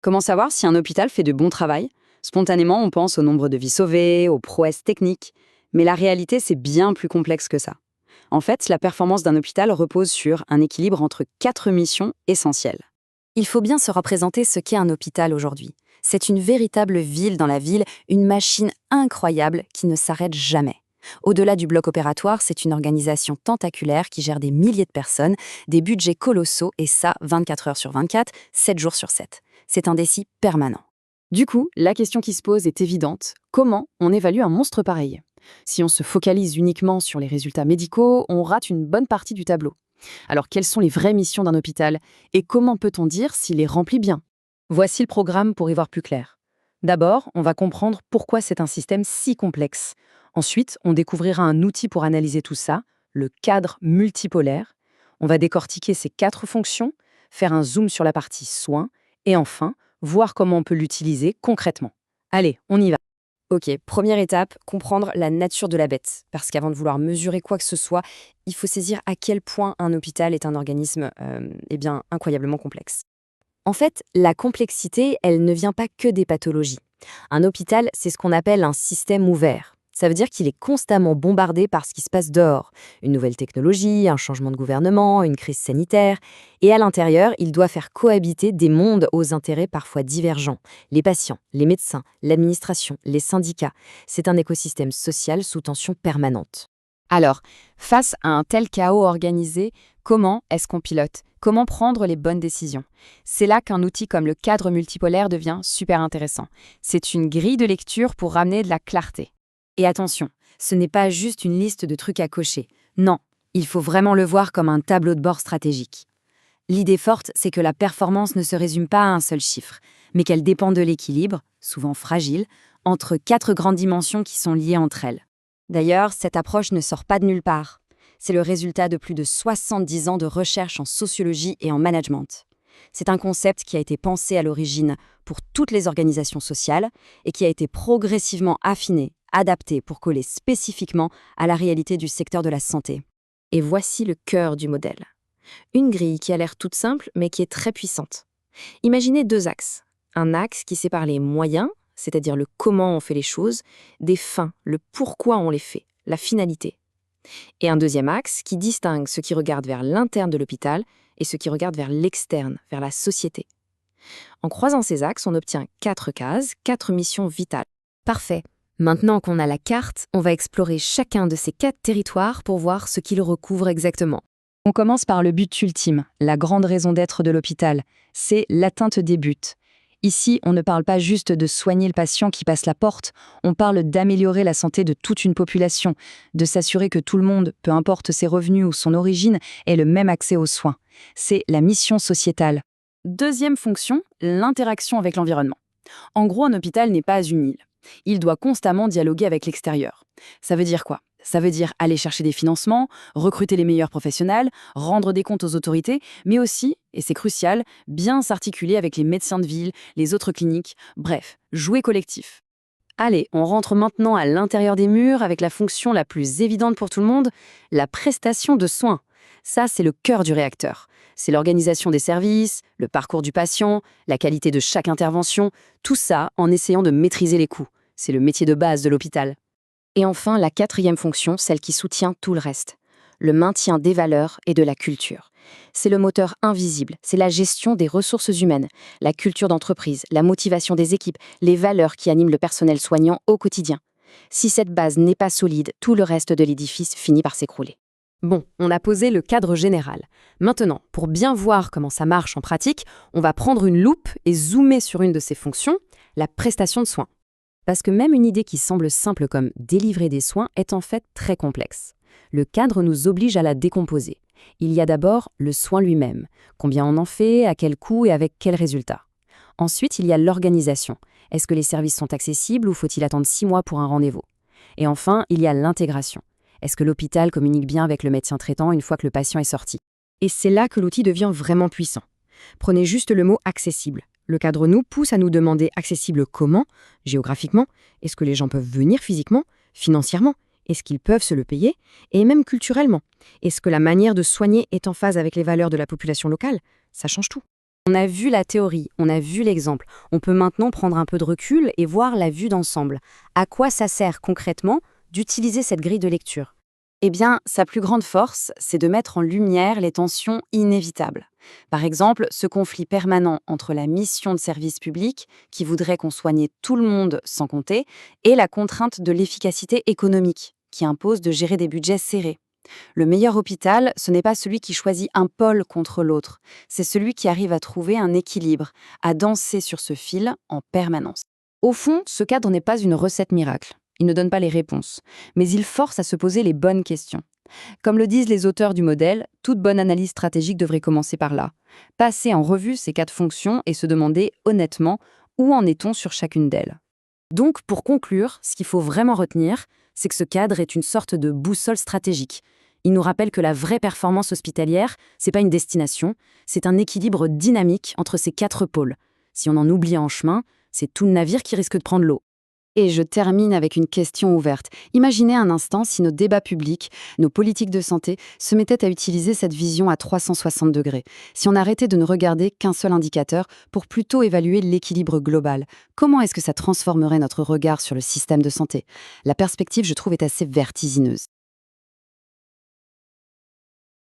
Comment savoir si un hôpital fait de bon travail? Spontanément, on pense au nombre de vies sauvées, aux prouesses techniques. Mais la réalité, c'est bien plus complexe que ça. En fait, la performance d'un hôpital repose sur un équilibre entre quatre missions essentielles. Il faut bien se représenter ce qu'est un hôpital aujourd'hui. C'est une véritable ville dans la ville, une machine incroyable qui ne s'arrête jamais. Au-delà du bloc opératoire, c'est une organisation tentaculaire qui gère des milliers de personnes, des budgets colossaux et ça 24 heures sur 24, 7 jours sur 7. C'est un défi permanent. Du coup, la question qui se pose est évidente. Comment on évalue un monstre pareil? Si on se focalise uniquement sur les résultats médicaux, on rate une bonne partie du tableau. Alors, quelles sont les vraies missions d'un hôpital? Et comment peut-on dire s'il les remplit bien? Voici le programme pour y voir plus clair. D'abord, on va comprendre pourquoi c'est un système si complexe. Ensuite, on découvrira un outil pour analyser tout ça, le cadre multipolaire. On va décortiquer ces quatre fonctions, faire un zoom sur la partie soins, et enfin, voir comment on peut l'utiliser concrètement. Allez, on y va. Ok, première étape, comprendre la nature de la bête. Parce qu'avant de vouloir mesurer quoi que ce soit, il faut saisir à quel point un hôpital est un organisme incroyablement complexe. En fait, la complexité, elle ne vient pas que des pathologies. Un hôpital, c'est ce qu'on appelle un système ouvert. Ça veut dire qu'il est constamment bombardé par ce qui se passe dehors. Une nouvelle technologie, un changement de gouvernement, une crise sanitaire. Et à l'intérieur, il doit faire cohabiter des mondes aux intérêts parfois divergents. Les patients, les médecins, l'administration, les syndicats. C'est un écosystème social sous tension permanente. Alors, face à un tel chaos organisé, comment est-ce qu'on pilote? Comment prendre les bonnes décisions? C'est là qu'un outil comme le cadre multipolaire devient super intéressant. C'est une grille de lecture pour ramener de la clarté. Et attention, ce n'est pas juste une liste de trucs à cocher. Non, il faut vraiment le voir comme un tableau de bord stratégique. L'idée forte, c'est que la performance ne se résume pas à un seul chiffre, mais qu'elle dépend de l'équilibre, souvent fragile, entre quatre grandes dimensions qui sont liées entre elles. D'ailleurs, cette approche ne sort pas de nulle part. C'est le résultat de plus de 70 ans de recherche en sociologie et en management. C'est un concept qui a été pensé à l'origine pour toutes les organisations sociales et qui a été progressivement affiné, adapté pour coller spécifiquement à la réalité du secteur de la santé. Et voici le cœur du modèle. Une grille qui a l'air toute simple mais qui est très puissante. Imaginez deux axes. Un axe qui sépare les moyens, c'est-à-dire le comment on fait les choses, des fins, le pourquoi on les fait, la finalité. Et un deuxième axe qui distingue ce qui regarde vers l'interne de l'hôpital et ce qui regarde vers l'externe, vers la société. En croisant ces axes, on obtient 4 cases, 4 missions vitales. Parfait. Maintenant qu'on a la carte, on va explorer chacun de ces 4 territoires pour voir ce qu'ils recouvrent exactement. On commence par le but ultime, la grande raison d'être de l'hôpital. C'est l'atteinte des buts. Ici, on ne parle pas juste de soigner le patient qui passe la porte, on parle d'améliorer la santé de toute une population, de s'assurer que tout le monde, peu importe ses revenus ou son origine, ait le même accès aux soins. C'est la mission sociétale. Deuxième fonction, l'interaction avec l'environnement. En gros, un hôpital n'est pas une île. Il doit constamment dialoguer avec l'extérieur. Ça veut dire quoi? Ça veut dire aller chercher des financements, recruter les meilleurs professionnels, rendre des comptes aux autorités, mais aussi, et c'est crucial, bien s'articuler avec les médecins de ville, les autres cliniques, bref, jouer collectif. Allez, on rentre maintenant à l'intérieur des murs avec la fonction la plus évidente pour tout le monde, la prestation de soins. Ça, c'est le cœur du réacteur. C'est l'organisation des services, le parcours du patient, la qualité de chaque intervention, tout ça en essayant de maîtriser les coûts. C'est le métier de base de l'hôpital. Et enfin, la quatrième fonction, celle qui soutient tout le reste, le maintien des valeurs et de la culture. C'est le moteur invisible, c'est la gestion des ressources humaines, la culture d'entreprise, la motivation des équipes, les valeurs qui animent le personnel soignant au quotidien. Si cette base n'est pas solide, tout le reste de l'édifice finit par s'écrouler. Bon, on a posé le cadre général. Maintenant, pour bien voir comment ça marche en pratique, on va prendre une loupe et zoomer sur une de ces fonctions, la prestation de soins. Parce que même une idée qui semble simple comme délivrer des soins est en fait très complexe. Le cadre nous oblige à la décomposer. Il y a d'abord le soin lui-même. Combien on en fait, à quel coût et avec quel résultat. Ensuite, il y a l'organisation. Est-ce que les services sont accessibles ou faut-il attendre 6 mois pour un rendez-vous? Et enfin, il y a l'intégration. Est-ce que l'hôpital communique bien avec le médecin traitant une fois que le patient est sorti? Et c'est là que l'outil devient vraiment puissant. Prenez juste le mot « accessible ». Le cadre nous pousse à nous demander accessible comment, géographiquement, est-ce que les gens peuvent venir physiquement, financièrement, est-ce qu'ils peuvent se le payer, et même culturellement. Est-ce que la manière de soigner est en phase avec les valeurs de la population locale? Ça change tout. On a vu la théorie, on a vu l'exemple. On peut maintenant prendre un peu de recul et voir la vue d'ensemble. À quoi ça sert concrètement d'utiliser cette grille de lecture? Eh bien, sa plus grande force, c'est de mettre en lumière les tensions inévitables. Par exemple, ce conflit permanent entre la mission de service public, qui voudrait qu'on soignait tout le monde sans compter, et la contrainte de l'efficacité économique, qui impose de gérer des budgets serrés. Le meilleur hôpital, ce n'est pas celui qui choisit un pôle contre l'autre, c'est celui qui arrive à trouver un équilibre, à danser sur ce fil en permanence. Au fond, ce cadre n'est pas une recette miracle. Il ne donne pas les réponses, mais il force à se poser les bonnes questions. Comme le disent les auteurs du modèle, toute bonne analyse stratégique devrait commencer par là. Passer en revue ces quatre fonctions et se demander honnêtement où en est-on sur chacune d'elles. Donc, pour conclure, ce qu'il faut vraiment retenir, c'est que ce cadre est une sorte de boussole stratégique. Il nous rappelle que la vraie performance hospitalière, c'est pas une destination, c'est un équilibre dynamique entre ces quatre pôles. Si on en oublie en chemin, c'est tout le navire qui risque de prendre l'eau. Et je termine avec une question ouverte. Imaginez un instant si nos débats publics, nos politiques de santé, se mettaient à utiliser cette vision à 360 degrés. Si on arrêtait de ne regarder qu'un seul indicateur pour plutôt évaluer l'équilibre global, comment est-ce que ça transformerait notre regard sur le système de santé? La perspective, je trouve, est assez vertigineuse.